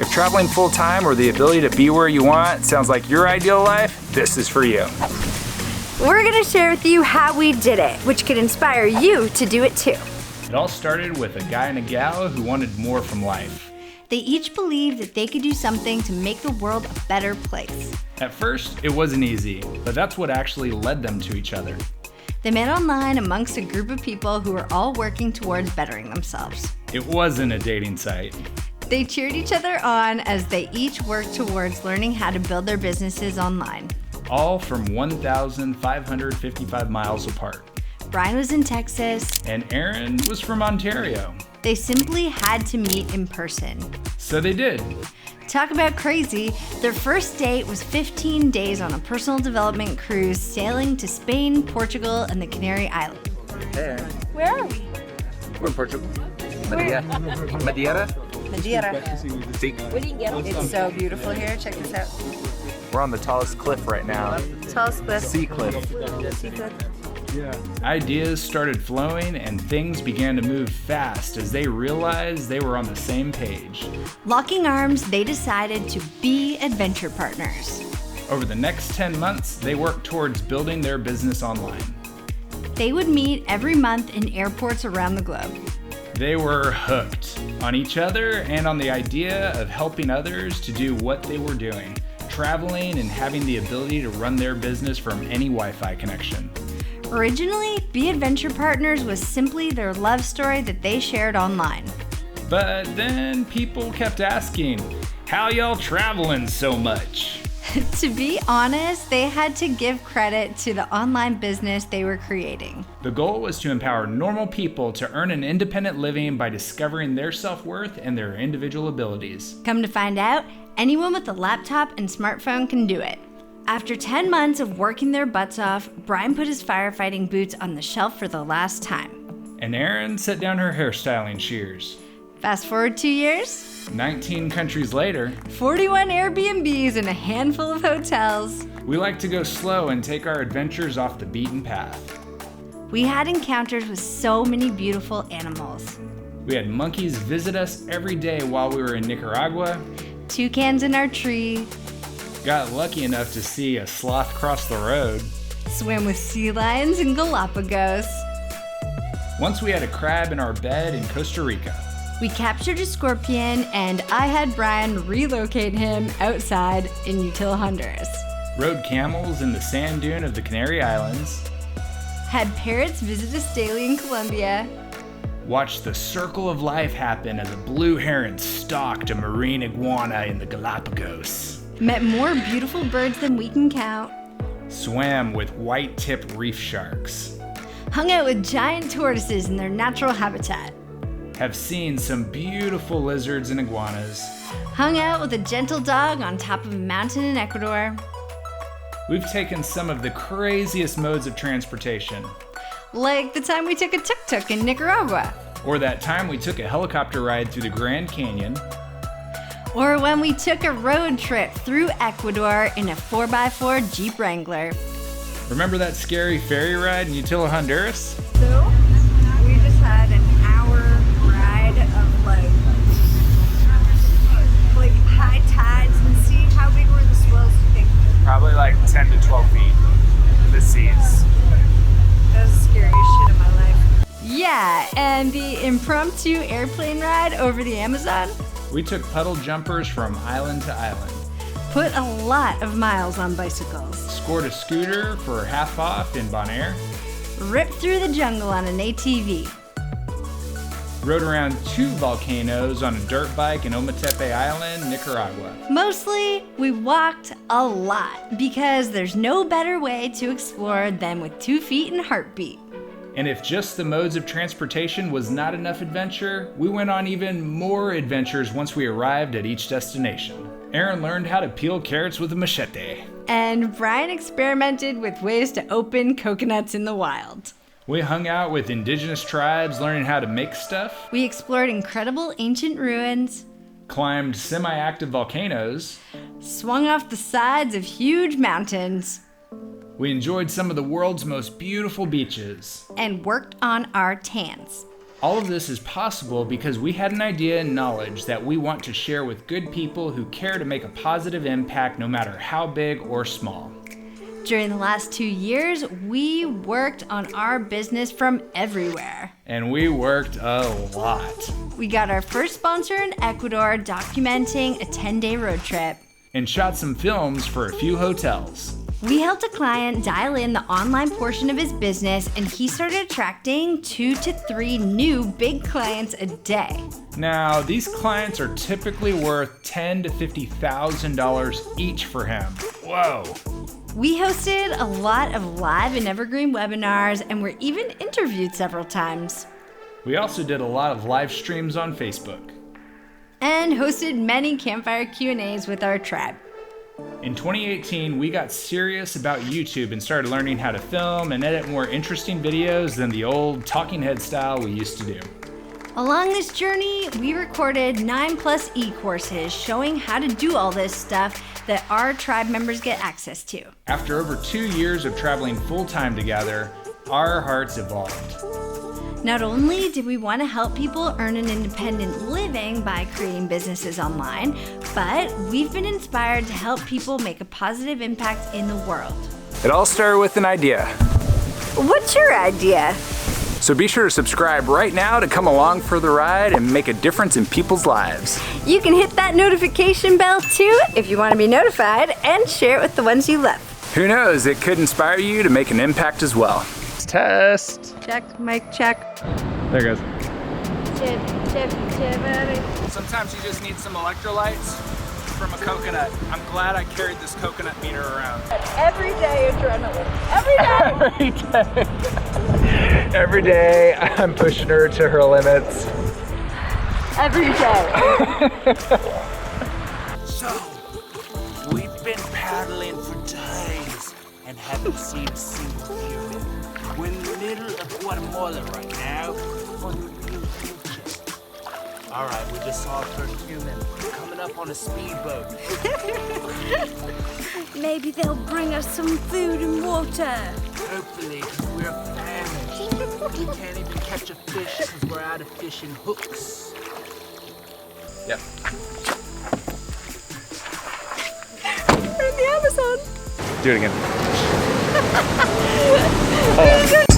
If traveling full-time or the ability to be where you want sounds like your ideal life, this is for you. We're gonna share with you how we did it, which could inspire you to do it too. It all started with a guy and a gal who wanted more from life. They each believed that they could do something to make the world a better place. At first, it wasn't easy, but that's what actually led them to each other. They met online amongst a group of people who were all working towards bettering themselves. It wasn't a dating site. They cheered each other on as they each worked towards learning how to build their businesses online. All from 1,555 miles apart. Brian was in Texas. And Erin was from Ontario. They simply had to meet in person. So they did. Talk about crazy. Their first date was 15 days on a personal development cruise sailing to Spain, Portugal, and the Canary Islands. Hey, Where are we? we're in Portugal. Madeira. Madeira? Madeira. Sí. It's so beautiful here. Check this out. We're on the tallest cliff right now. Tallest cliff. Sea cliff. Ideas started flowing and things began to move fast as they realized they were on the same page. Locking arms, they decided to be adventure partners. Over the next 10 months, they worked towards building their business online. They would meet every month in airports around the globe. They were hooked on each other and on the idea of helping others to do what they were doing, traveling and having the ability to run their business from any Wi-Fi connection. Originally, Be Adventure Partners was simply their love story that they shared online. But then people kept asking, how y'all traveling so much? To be honest, they had to give credit to the online business they were creating. The goal was to empower normal people to earn an independent living by discovering their self-worth and their individual abilities. Come to find out, anyone with a laptop and smartphone can do it. After 10 months of working their butts off, Brian put his firefighting boots on the shelf for the last time. And Erin set down her hairstyling shears. Fast forward 2 years, 19 countries later, 41 Airbnbs and a handful of hotels. we like to go slow and take our adventures off the beaten path. We had encounters with so many beautiful animals. We had monkeys visit us every day while we were in Nicaragua, Toucans in our tree, got lucky enough to see a sloth cross the road. swam with sea lions in Galapagos. Once we had a crab in our bed in Costa Rica. We captured a scorpion, and I had Brian relocate him outside in Util, Honduras. Rode camels in the sand dune of the Canary Islands. Had parrots visit us daily in Colombia. Watched the circle of life happen as a blue heron stalked a marine iguana in the Galapagos. Met more beautiful birds than we can count. Swam with white-tipped reef sharks. Hung out with giant tortoises in their natural habitat. Have seen some beautiful lizards and iguanas. Hung out with a gentle dog on top of a mountain in Ecuador. We've taken some of the craziest modes of transportation. Like the time we took a tuk-tuk in Nicaragua. Or that time we took a helicopter ride through the Grand Canyon. Or when we took a road trip through Ecuador in a 4x4 Jeep Wrangler. Remember that scary ferry ride in Util, Honduras? So, we just had an hour ride of like high tides, and see how big were the swells, you think? Probably like 10 to 12 feet, the seas. That was the scariest shit of my life. Yeah, and the impromptu airplane ride over the Amazon We took puddle jumpers from island to island. put a lot of miles on bicycles. Scored a scooter for half off in Bonaire. Ripped through the jungle on an ATV. Rode around 2 volcanoes on a dirt bike in Ometepe Island, Nicaragua. Mostly, we walked a lot because there's no better way to explore than with 2 feet and heartbeat. And if just the modes of transportation was not enough adventure, we went on even more adventures once we arrived at each destination. Erin learned how to peel carrots with a machete. And Brian experimented with ways to open coconuts in the wild. We hung out with indigenous tribes learning how to make stuff, We explored incredible ancient ruins, climbed semi-active volcanoes. swung off the sides of huge mountains, We enjoyed some of the world's most beautiful beaches. and worked on our tans. All of this is possible because we had an idea and knowledge that we want to share with good people who care to make a positive impact no matter how big or small. During the last 2 years, we worked on our business from everywhere. And we worked a lot. We got our first sponsor in Ecuador documenting a 10-day road trip. And shot some films for a few hotels. We helped a client dial in the online portion of his business, and he started attracting 2 to 3 new big clients a day. Now, these clients are typically worth $10,000 to $50,000 each for him. Whoa. We hosted a lot of live and evergreen webinars, and were even interviewed several times. We also did a lot of live streams on Facebook. And hosted many campfire Q&As with our tribe. In 2018, we got serious about YouTube and started learning how to film and edit more interesting videos than the old talking head style we used to do. Along this journey, we recorded 9+ eCourses showing how to do all this stuff that our tribe members get access to. After over 2 years of traveling full-time together, our hearts evolved. Not only did we want to help people earn an independent living by creating businesses online, but we've been inspired to help people make a positive impact in the world. It all started with an idea. What's your idea? So be sure to subscribe right now to come along for the ride and make a difference in people's lives. You can hit that notification bell too if you want to be notified, and share it with the ones you love. Who knows, it could inspire you to make an impact as well. Test. Check, mic check. There it goes. Check, Sometimes you just need some electrolytes from a coconut. I'm glad I carried this coconut meter around. Everyday adrenaline. Every day. Every day I'm pushing her to her limits. Every day. So, we've been paddling for days and haven't seen a single human. We're in the middle of Guatemala right now on the real future. Alright, we just saw a first human coming up on a speedboat. Maybe they'll bring us some food and water. Hopefully, we're famished. We can't even catch a fish because we're out of fishing hooks. Yep. We're in the Amazon. Do it again. Hold on.